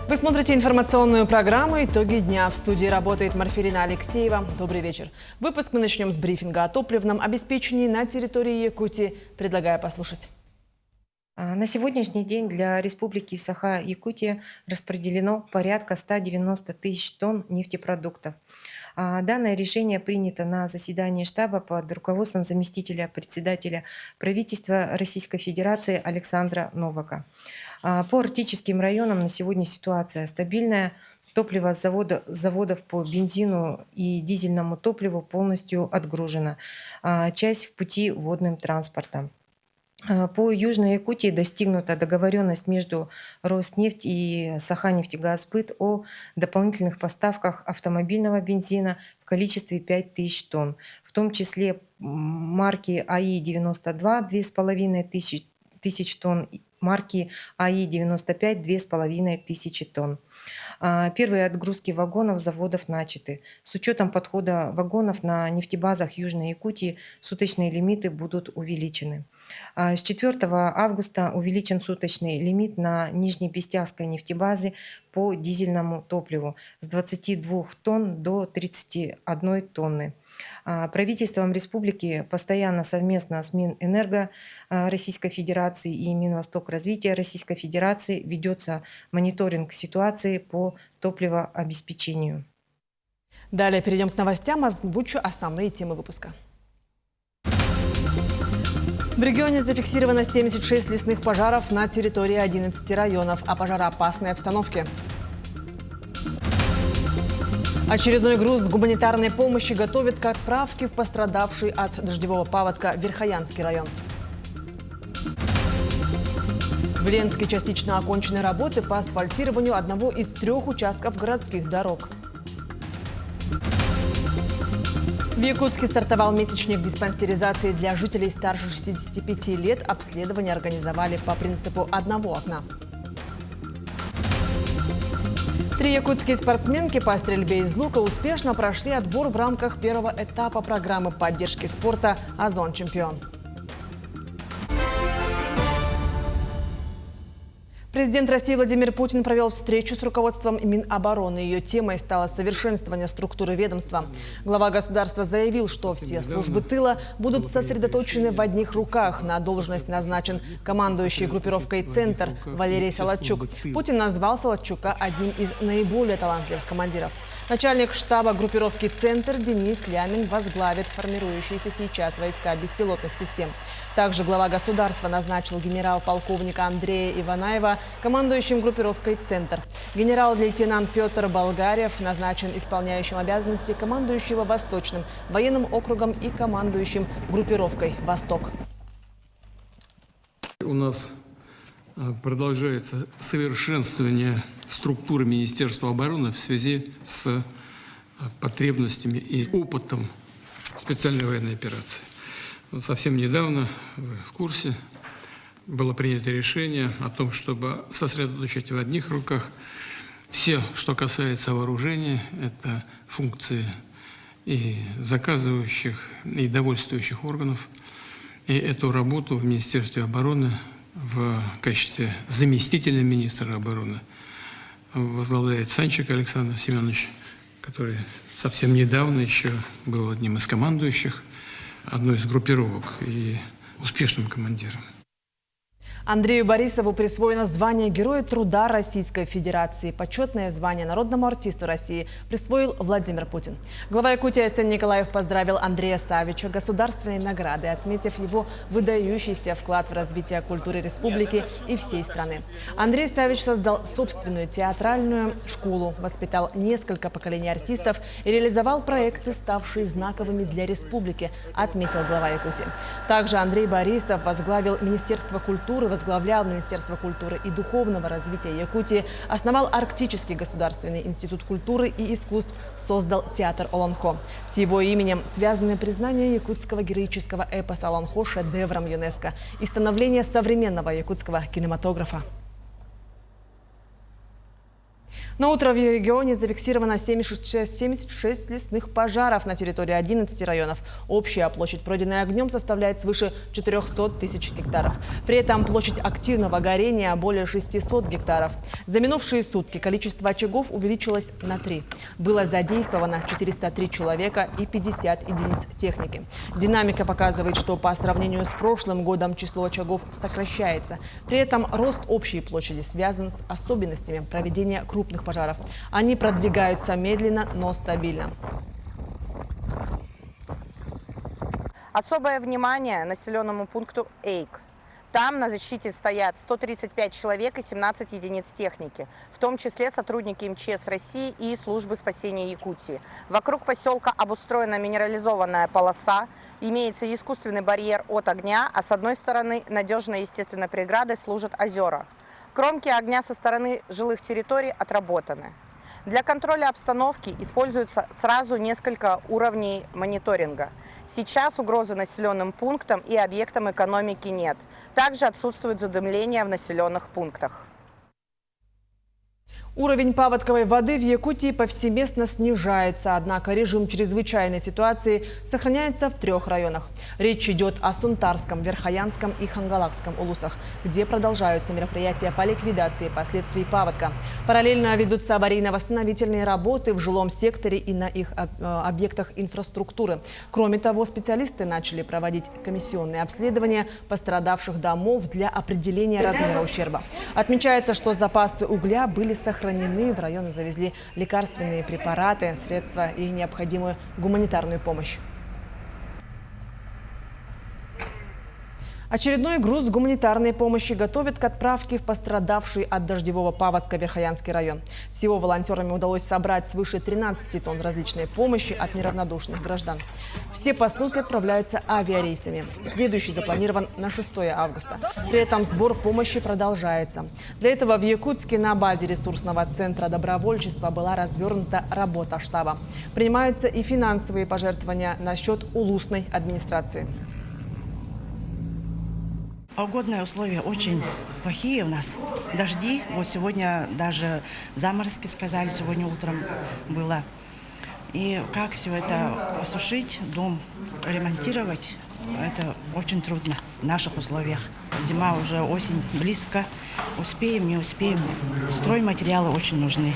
Вы смотрите информационную программу «Итоги дня». В студии работает Марфирина Алексеева. Добрый вечер. Выпуск мы начнем с брифинга о топливном обеспечении на территории Якутии. Предлагаю послушать. На сегодняшний день для Республики Саха-Якутия распределено порядка 190 тысяч тонн нефтепродуктов. Данное решение принято на заседании штаба под руководством заместителя председателя правительства Российской Федерации Александра Новака. По арктическим районам на сегодня ситуация стабильная. Топливо с заводов по бензину и дизельному топливу полностью отгружено. Часть в пути водным транспортом. По Южной Якутии достигнута договоренность между Роснефть и Саханефтегазбыт о дополнительных поставках автомобильного бензина в количестве 5000 тонн, в том числе марки АИ-92 2500 тонн, марки АИ-95 2500 тонн. Первые отгрузки вагонов заводов начаты. С учетом подхода вагонов на нефтебазах Южной Якутии суточные лимиты будут увеличены. С 4 августа увеличен суточный лимит на Нижнебестязской нефтебазе по дизельному топливу с 22 тонн до 31 тонны. Правительством республики постоянно совместно с Минэнерго Российской Федерации и Минвостокразвития Российской Федерации ведется мониторинг ситуации по топливообеспечению. Далее перейдем к новостям, озвучу основные темы выпуска. В регионе зафиксировано 76 лесных пожаров на территории 11 районов о пожароопасной обстановке. Очередной груз гуманитарной помощи готовит к отправке в пострадавший от дождевого паводка Верхоянский район. В Ленске частично окончены работы по асфальтированию одного из 3 участков городских дорог. В Якутске стартовал месячник диспансеризации для жителей старше 65 лет. Обследование организовали по принципу одного окна. 3 якутские спортсменки по стрельбе из лука успешно прошли отбор в рамках первого этапа программы поддержки спорта «Озон-чемпион». Президент России Владимир Путин провел встречу с руководством Минобороны. Ее темой стало совершенствование структуры ведомства. Глава государства заявил, что все службы тыла будут сосредоточены в одних руках. На должность назначен командующий группировкой «Центр» Валерий Солодчук. Путин назвал Солодчука одним из наиболее талантливых командиров. Начальник штаба группировки «Центр» Денис Лямин возглавит формирующиеся сейчас войска беспилотных систем. Также глава государства назначил генерал-полковника Андрея Иванаева командующим группировкой «Центр». Генерал-лейтенант Петр Болгарев назначен исполняющим обязанности командующего Восточным военным округом и командующим группировкой «Восток». У нас продолжается совершенствование структуры Министерства обороны в связи с потребностями и опытом специальной военной операции. Совсем недавно, вы в курсе, было принято решение о том, чтобы сосредоточить в одних руках все, что касается вооружения, это функции и заказывающих, и довольствующих органов. И эту работу в Министерстве обороны в качестве заместителя министра обороны возглавляет Санчик Александр Семенович, который совсем недавно еще был одним из командующих одной из группировок и успешным командиром. Андрею Борисову присвоено звание Героя труда Российской Федерации. Почетное звание народному артисту России присвоил Владимир Путин. Глава Якутии Арсений Николаев поздравил Андрея Савича государственной наградой, отметив его выдающийся вклад в развитие культуры республики и всей страны. Андрей Савич создал собственную театральную школу, воспитал несколько поколений артистов и реализовал проекты, ставшие знаковыми для республики, отметил глава Якутии. Также Андрей Борисов возглавил Министерство культуры, возглавлял Министерство культуры и духовного развития Якутии, основал Арктический государственный институт культуры и искусств, создал театр Олонхо. С его именем связаны признание якутского героического эпоса Олонхо шедевром ЮНЕСКО и становление современного якутского кинематографа. На утро в регионе зафиксировано 76 лесных пожаров на территории 11 районов. Общая площадь, пройденная огнем, составляет свыше 400 тысяч гектаров. При этом площадь активного горения более 600 гектаров. За минувшие сутки количество очагов увеличилось на 3. Было задействовано 403 человека и 50 единиц техники. Динамика показывает, что по сравнению с прошлым годом число очагов сокращается. При этом рост общей площади связан с особенностями проведения крупных пожаров. Они продвигаются медленно, но стабильно. Особое внимание населенному пункту Эйк. Там на защите стоят 135 человек и 17 единиц техники, в том числе сотрудники МЧС России и службы спасения Якутии. Вокруг поселка обустроена минерализованная полоса, имеется искусственный барьер от огня, а с одной стороны надежной естественной преградой служат озера. Кромки огня со стороны жилых территорий отработаны. Для контроля обстановки используются сразу несколько уровней мониторинга. Сейчас угрозы населенным пунктам и объектам экономики нет. Также отсутствует задымление в населенных пунктах. Уровень паводковой воды в Якутии повсеместно снижается, однако режим чрезвычайной ситуации сохраняется в 3 районах. Речь идет о Сунтарском, Верхоянском и Хангалакском улусах, где продолжаются мероприятия по ликвидации последствий паводка. Параллельно ведутся аварийно-восстановительные работы в жилом секторе и на их объектах инфраструктуры. Кроме того, специалисты начали проводить комиссионные обследования пострадавших домов для определения размера ущерба. Отмечается, что запасы угля были сохранены. В районы завезли лекарственные препараты, средства и необходимую гуманитарную помощь. Очередной груз гуманитарной помощи готовят к отправке в пострадавший от дождевого паводка Верхоянский район. Всего волонтерами удалось собрать свыше 13 тонн различной помощи от неравнодушных граждан. Все посылки отправляются авиарейсами. Следующий запланирован на 6 августа. При этом сбор помощи продолжается. Для этого в Якутске на базе ресурсного центра добровольчества была развернута работа штаба. Принимаются и финансовые пожертвования на счет улусной администрации. Погодные условия очень плохие у нас. Дожди, вот сегодня даже заморозки, сказали, сегодня утром было. И как все это осушить, дом ремонтировать, это очень трудно в наших условиях. Зима уже, осень близко. Успеем, не успеем. Стройматериалы очень нужны.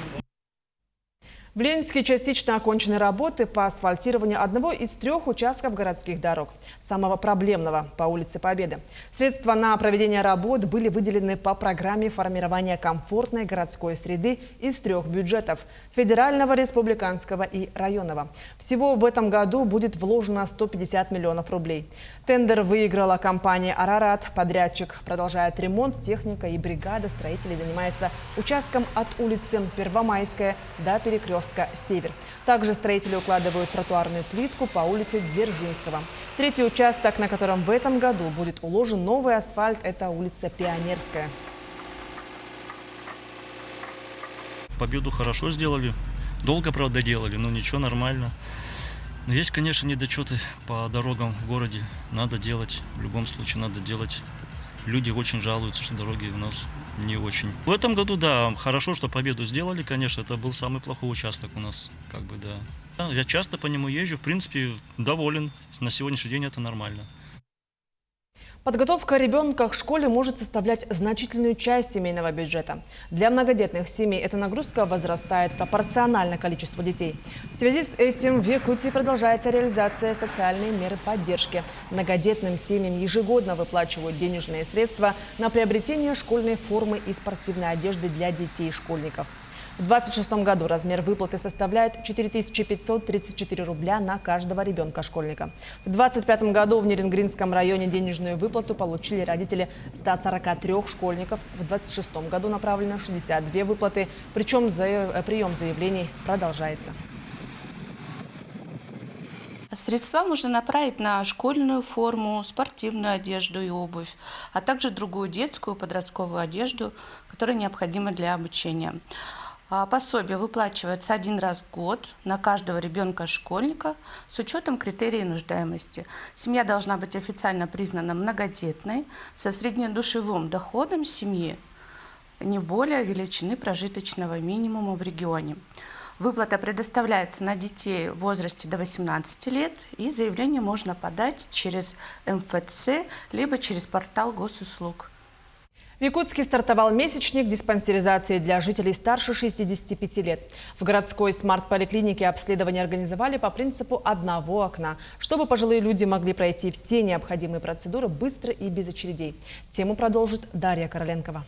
В Ленинске частично окончены работы по асфальтированию одного из 3 участков городских дорог, самого проблемного по улице Победы. Средства на проведение работ были выделены по программе формирования комфортной городской среды из 3 бюджетов – федерального, республиканского и районного. Всего в этом году будет вложено 150 миллионов рублей. Тендер выиграла компания «Арарат». Подрядчик продолжает ремонт, техника и бригада строителей занимается участком от улицы Первомайская до перекрестка «Север». Также строители укладывают тротуарную плитку по улице Дзержинского. 3-й участок, на котором в этом году будет уложен новый асфальт, это улица Пионерская. Победу хорошо сделали, долго, правда, делали, но ничего, нормально. Но есть, конечно, недочеты по дорогам в городе. Надо делать, в любом случае надо делать. Люди очень жалуются, что дороги у нас не очень. В этом году, да, хорошо, что Победу сделали, конечно, это был самый плохой участок у нас, как бы, да. Я часто по нему езжу, в принципе, доволен. На сегодняшний день это нормально. Подготовка ребенка к школе может составлять значительную часть семейного бюджета. Для многодетных семей эта нагрузка возрастает пропорционально количеству детей. В связи с этим в Якутии продолжается реализация социальной меры поддержки. Многодетным семьям ежегодно выплачивают денежные средства на приобретение школьной формы и спортивной одежды для детей-школьников. В 2026 году размер выплаты составляет 4534 рубля на каждого ребенка-школьника. В 2025 году в Нерингринском районе денежную выплату получили родители 143 школьников. В 2026 году направлено 62 выплаты, причем прием заявлений продолжается. Средства можно направить на школьную форму, спортивную одежду и обувь, а также другую детскую подростковую одежду, которая необходима для обучения. Пособие выплачивается 1 раз в год на каждого ребенка-школьника с учетом критерий нуждаемости. Семья должна быть официально признана многодетной, со среднедушевым доходом семьи не более величины прожиточного минимума в регионе. Выплата предоставляется на детей в возрасте до 18 лет, и заявление можно подать через МФЦ, либо через портал госуслуг. В Якутске стартовал месячник диспансеризации для жителей старше 65 лет. В городской смарт-поликлинике обследование организовали по принципу одного окна, чтобы пожилые люди могли пройти все необходимые процедуры быстро и без очередей. Тему продолжит Дарья Короленкова.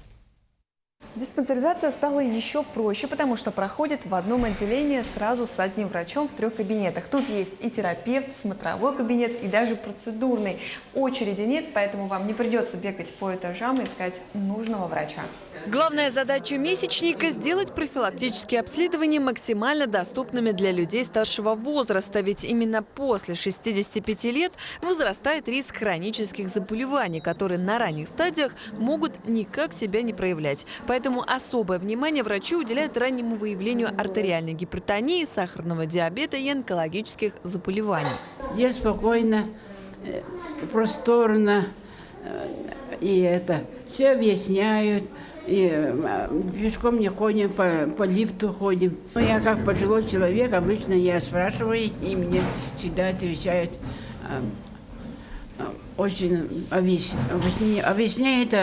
Диспансеризация стала еще проще, потому что проходит в одном отделении сразу с одним врачом в 3 кабинетах. Тут есть и терапевт, смотровой кабинет, и даже процедурный. Очереди нет, поэтому вам не придется бегать по этажам и искать нужного врача. Главная задача месячника – сделать профилактические обследования максимально доступными для людей старшего возраста. Ведь именно после 65 лет возрастает риск хронических заболеваний, которые на ранних стадиях могут никак себя не проявлять. Поэтому особое внимание врачи уделяют раннему выявлению артериальной гипертонии, сахарного диабета и онкологических заболеваний. Здесь спокойно, просторно, и все объясняют. И пешком не ходим, по лифту ходим. Я как пожилой человек, обычно я спрашиваю, и мне всегда отвечают очень объясняют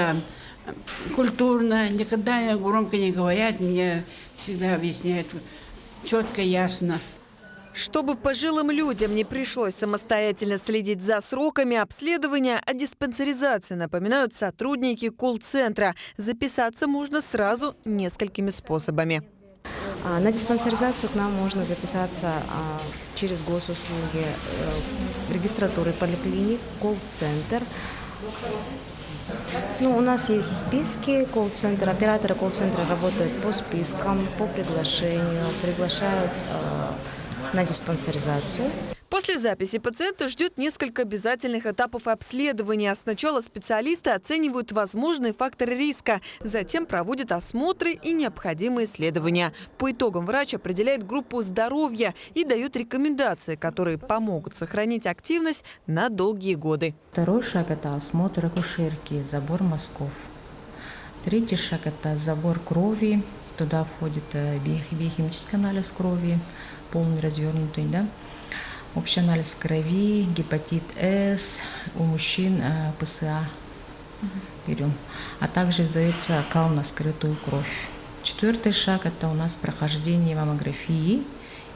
культурно, никогда громко не говорят, мне всегда объясняют четко, ясно. Чтобы пожилым людям не пришлось самостоятельно следить за сроками обследования, о диспансеризации напоминают сотрудники колл-центра. Записаться можно сразу несколькими способами. На диспансеризацию к нам можно записаться через госуслуги, регистратуры поликлиник, колл-центр. У нас есть списки колл-центра. Операторы колл-центра работают по спискам, по приглашению, приглашают на диспансеризацию. После записи пациента ждет несколько обязательных этапов обследования. Сначала специалисты оценивают возможные факторы риска, затем проводят осмотры и необходимые исследования. По итогам врач определяет группу здоровья и дает рекомендации, которые помогут сохранить активность на долгие годы. Второй шаг – это осмотр акушерки, забор мазков. Третий шаг – это забор крови. Туда входит биохимический анализ крови, полный, развернутый, общий анализ крови, гепатит С, у мужчин ПСА берем, а также сдается кал на скрытую кровь. Четвертый шаг – это у нас прохождение маммографии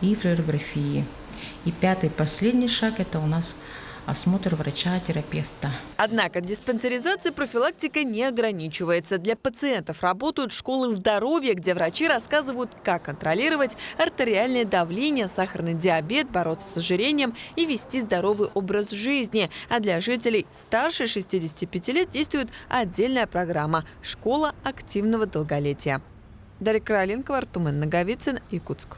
и флюорографии. И пятый, последний шаг – это у нас осмотр врача-терапевта. Однако диспансеризация профилактика не ограничивается. Для пациентов работают школы здоровья, где врачи рассказывают, как контролировать артериальное давление, сахарный диабет, бороться с ожирением и вести здоровый образ жизни. А для жителей старше 65 лет действует отдельная программа «Школа активного долголетия». Дарья Короленкова, Артумен Наговицын, Якутск.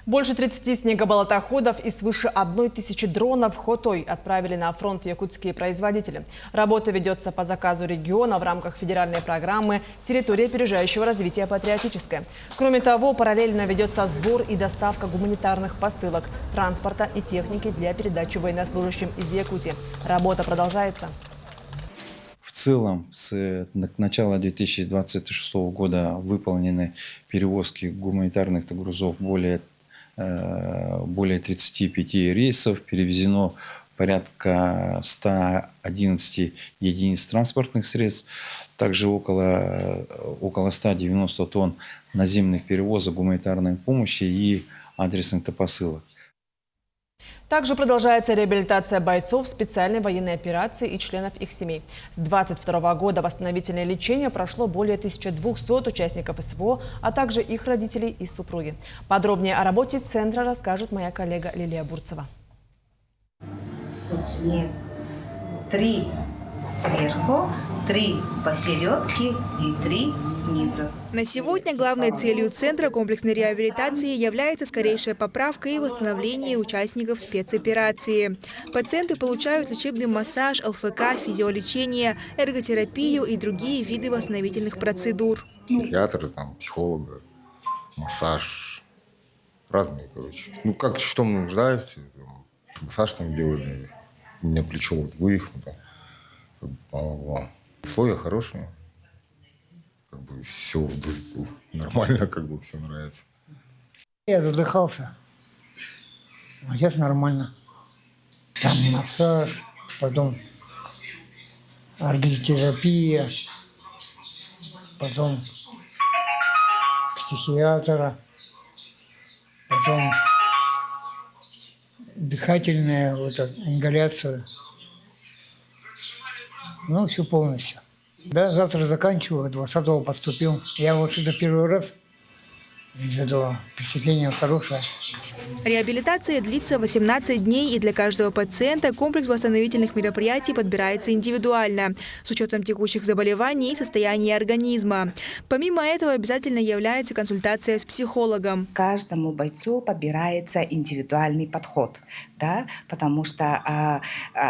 Больше 30 снегоболотоходов и свыше 1000 дронов Хотой отправили на фронт якутские производители. Работа ведется по заказу региона в рамках федеральной программы «Территория опережающего развития патриотическая». Кроме того, параллельно ведется сбор и доставка гуманитарных посылок, транспорта и техники для передачи военнослужащим из Якутии. Работа продолжается. В целом, с начала 2026 года выполнены перевозки гуманитарных грузов более 35 рейсов, перевезено порядка 111 единиц транспортных средств, также около 190 тонн наземных перевозок гуманитарной помощи и адресных посылок. Также продолжается реабилитация бойцов специальной военной операции и членов их семей. С 2022 года восстановительное лечение прошло более 1200 участников СВО, а также их родителей и супруги. Подробнее о работе центра расскажет моя коллега Лилия Бурцева. Нет. 3 сверху, 3 посередке и 3 снизу. На сегодня главной целью Центра комплексной реабилитации является скорейшая поправка и восстановление участников спецоперации. Пациенты получают лечебный массаж, ЛФК, физиолечение, эрготерапию и другие виды восстановительных процедур. Психиатры, психологи, массаж, разные, как что нуждаешься, массаж делали, у меня плечо вывихнуто. Условия хорошие. как бы все нормально, как бы все нравится. Я задыхался, а сейчас нормально. Там массаж, потом аргитерапия, потом психиатра, потом дыхательная ингаляция. Ну, все полностью. Да, завтра заканчиваю, 20-го поступил. Я вот это первый раз. Из этого впечатление хорошее. Реабилитация длится 18 дней, и для каждого пациента комплекс восстановительных мероприятий подбирается индивидуально, с учетом текущих заболеваний и состояния организма. Помимо этого, обязательно является консультация с психологом. Каждому бойцу подбирается индивидуальный подход, да, потому что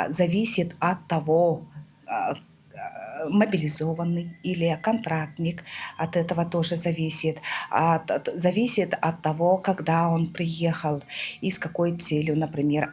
зависит от того, мобилизованный или контрактник, от этого тоже зависит. Зависит от того, когда он приехал и с какой целью, например.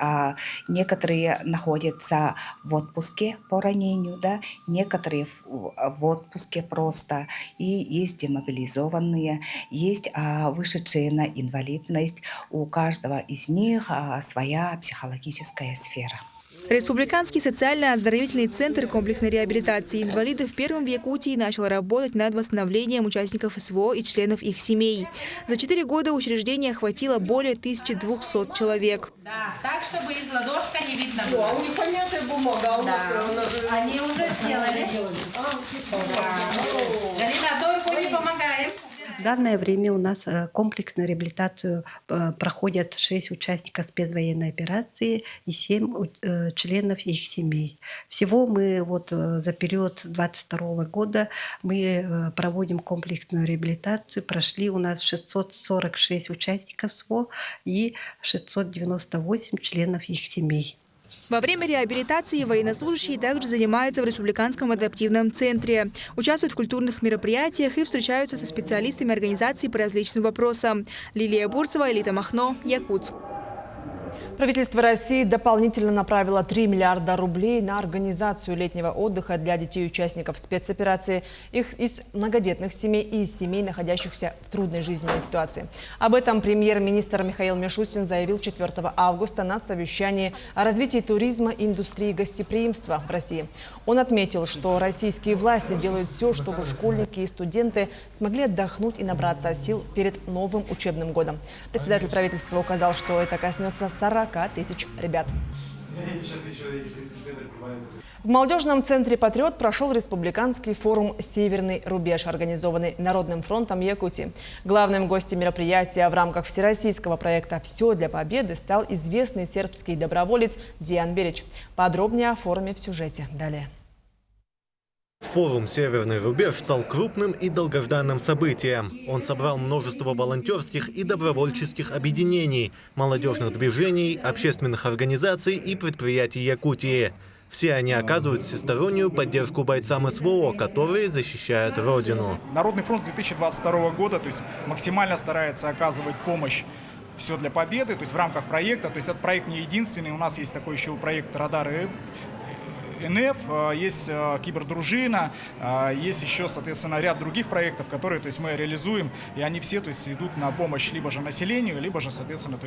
Некоторые находятся в отпуске по ранению, да, некоторые в отпуске просто. И есть демобилизованные, есть вышедшие на инвалидность. У каждого из них своя психологическая сфера. Республиканский социально-оздоровительный центр комплексной реабилитации инвалидов первым в Якутии начал работать над восстановлением участников СВО и членов их семей. За 4 года учреждение охватило более 1200 человек. Да, так, чтобы из ладошка не видно было. У них понятная бумага. Да. Они уже сделали. Галина, Дорку не помогаем. В данное время у нас комплексную реабилитацию проходят 6 участников спецвоенной операции и 7 членов их семей. Всего мы за период 2022 года мы проводим комплексную реабилитацию. Прошли у нас 646 участников СВО и 698 членов их семей. Во время реабилитации военнослужащие также занимаются в Республиканском адаптивном центре, участвуют в культурных мероприятиях и встречаются со специалистами организаций по различным вопросам. Лилия Бурцева, Элита Махно, Якутск. Правительство России дополнительно направило 3 миллиарда рублей на организацию летнего отдыха для детей-участников спецоперации, их из многодетных семей и из семей, находящихся в трудной жизненной ситуации. Об этом премьер-министр Михаил Мишустин заявил 4 августа на совещании о развитии туризма и индустрии гостеприимства в России. Он отметил, что российские власти делают все, чтобы школьники и студенты смогли отдохнуть и набраться сил перед новым учебным годом. Председатель правительства указал, что это коснется 40 тысяч ребят. В молодежном центре «Патриот» прошел республиканский форум «Северный рубеж», организованный Народным фронтом Якутии. Главным гостем мероприятия в рамках всероссийского проекта «Все для победы» стал известный сербский доброволец Диан Берич. Подробнее о форуме в сюжете далее. Форум «Северный рубеж» стал крупным и долгожданным событием. Он собрал множество волонтерских и добровольческих объединений, молодежных движений, общественных организаций и предприятий Якутии. Все они оказывают всестороннюю поддержку бойцам СВО, которые защищают Родину. Народный фронт 2022 года максимально старается оказывать помощь «Все для победы», то есть в рамках проекта. То есть этот проект не единственный. У нас есть такой еще проект «Радары НФ», есть кибердружина, есть еще, соответственно, ряд других проектов, которые мы реализуем, и они все идут на помощь либо же населению, либо же, соответственно,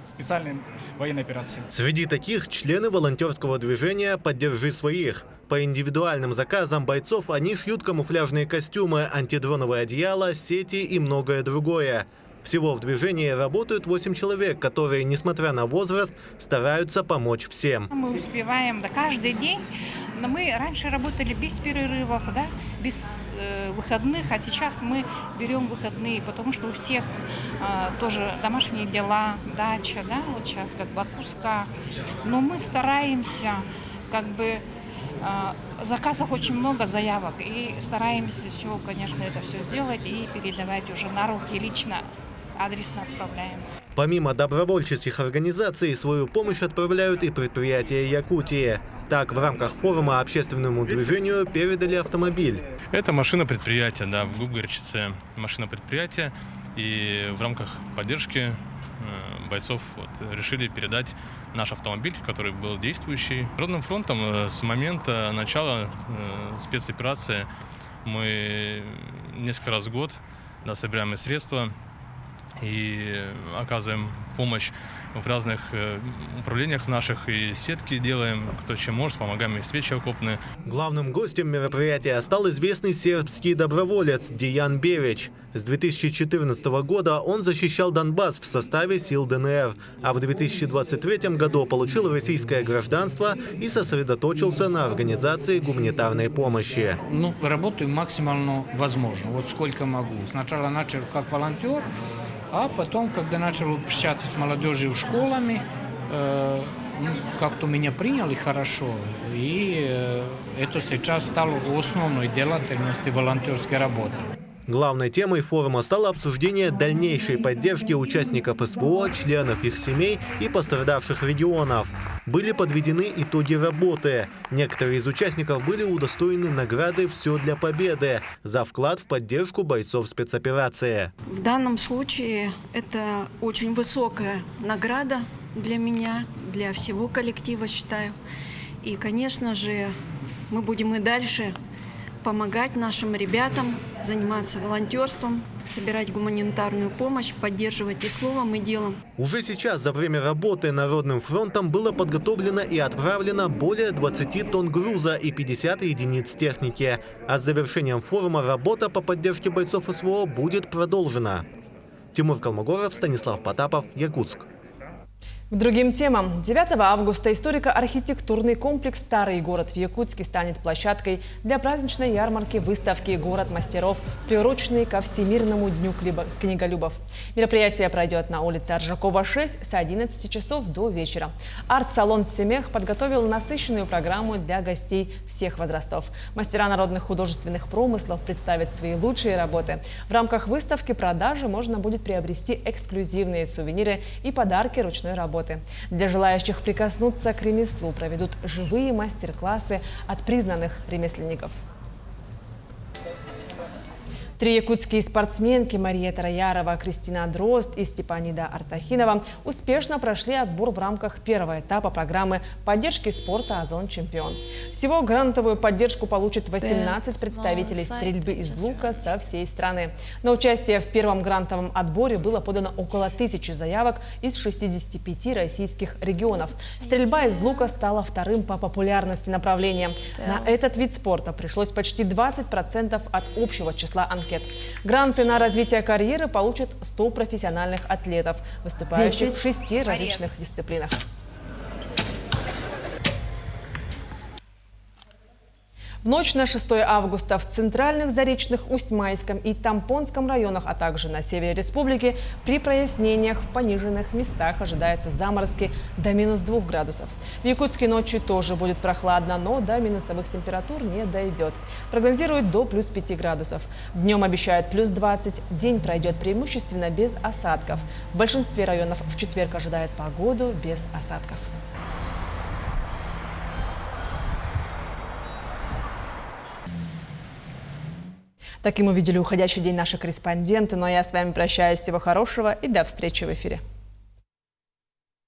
специальной военной операции. Среди таких члены волонтерского движения «Поддержи своих». По индивидуальным заказам бойцов они шьют камуфляжные костюмы, антидроновые одеяла, сети и многое другое. Всего в движении работают 8 человек, которые, несмотря на возраст, стараются помочь всем. Мы успеваем каждый день, но мы раньше работали без перерывов, да, без выходных, а сейчас мы берем выходные, потому что у всех тоже домашние дела, дача, да, вот сейчас отпуска. Но мы стараемся, заказов очень много, заявок, и стараемся все, конечно, это все сделать и передавать уже на руки лично. Адресно отправляем. Помимо добровольческих организаций, свою помощь отправляют и предприятия Якутии. Так, в рамках форума общественному движению передали автомобиль. Это машина предприятия, да, в Губгорчице машина предприятия. И в рамках поддержки бойцов решили передать наш автомобиль, который был действующий. Народным фронтом с момента начала спецоперации Мы несколько раз в год собираем средства и оказываем помощь в разных управлениях наших, и сетки делаем, кто чем может, помогаем, и свечи окопные. Главным гостем мероприятия стал известный сербский доброволец Деян Бевич. С 2014 года он защищал Донбасс в составе сил ДНР, а в 2023 году получил российское гражданство и сосредоточился на организации гуманитарной помощи. Работаю максимально возможно, вот сколько могу. Сначала начал как волонтер, а потом, когда начал общаться с молодежью школами, как-то меня приняли хорошо, и это сейчас стало основной деятельностью волонтерской работы. Главной темой форума стало обсуждение дальнейшей поддержки участников СВО, членов их семей и пострадавших регионов. Были подведены итоги работы. Некоторые из участников были удостоены награды «Все для победы» за вклад в поддержку бойцов спецоперации. В данном случае это очень высокая награда для меня, для всего коллектива, считаю. И, конечно же, мы будем и дальше помогать нашим ребятам, заниматься волонтерством, собирать гуманитарную помощь, поддерживать и словом, и делом. Уже сейчас за время работы Народным фронтом было подготовлено и отправлено более 20 тонн груза и 50 единиц техники. А с завершением форума работа по поддержке бойцов СВО будет продолжена. Тимур Калмогоров, Станислав Потапов, Якутск. К другим темам. 9 августа историко-архитектурный комплекс «Старый город» в Якутске станет площадкой для праздничной ярмарки выставки «Город мастеров», приуроченной ко Всемирному дню книголюбов. Мероприятие пройдет на улице Аржакова, 6 с 11 часов до вечера. Арт-салон «Семех» подготовил насыщенную программу для гостей всех возрастов. Мастера народных художественных промыслов представят свои лучшие работы. В рамках выставки продажи можно будет приобрести эксклюзивные сувениры и подарки ручной работы. Для желающих прикоснуться к ремеслу проведут живые мастер-классы от признанных ремесленников. 3 якутские спортсменки Мария Троярова, Кристина Дрозд и Степанида Артахинова успешно прошли отбор в рамках первого этапа программы поддержки спорта «Озон Чемпион». Всего грантовую поддержку получат 18 представителей стрельбы из лука со всей страны. На участие в первом грантовом отборе было подано около 1000 заявок из 65 российских регионов. Стрельба из лука стала вторым по популярности направлением. На этот вид спорта пришлось почти 20% от общего числа анкет. Гранты на развитие карьеры получат 100 профессиональных атлетов, выступающих в 6 различных дисциплинах. В ночь на 6 августа в центральных Заречных, Усть-Майском и Тампонском районах, а также на севере республики при прояснениях в пониженных местах ожидаются заморозки до -2 градусов. В Якутске ночью тоже будет прохладно, но до минусовых температур не дойдет. Прогнозируют до +5 градусов. Днем обещают +20. День пройдет преимущественно без осадков. В большинстве районов в четверг ожидают погоду без осадков. Таким увидели уходящий день наши корреспонденты. Ну а я с вами прощаюсь. Всего хорошего и до встречи в эфире.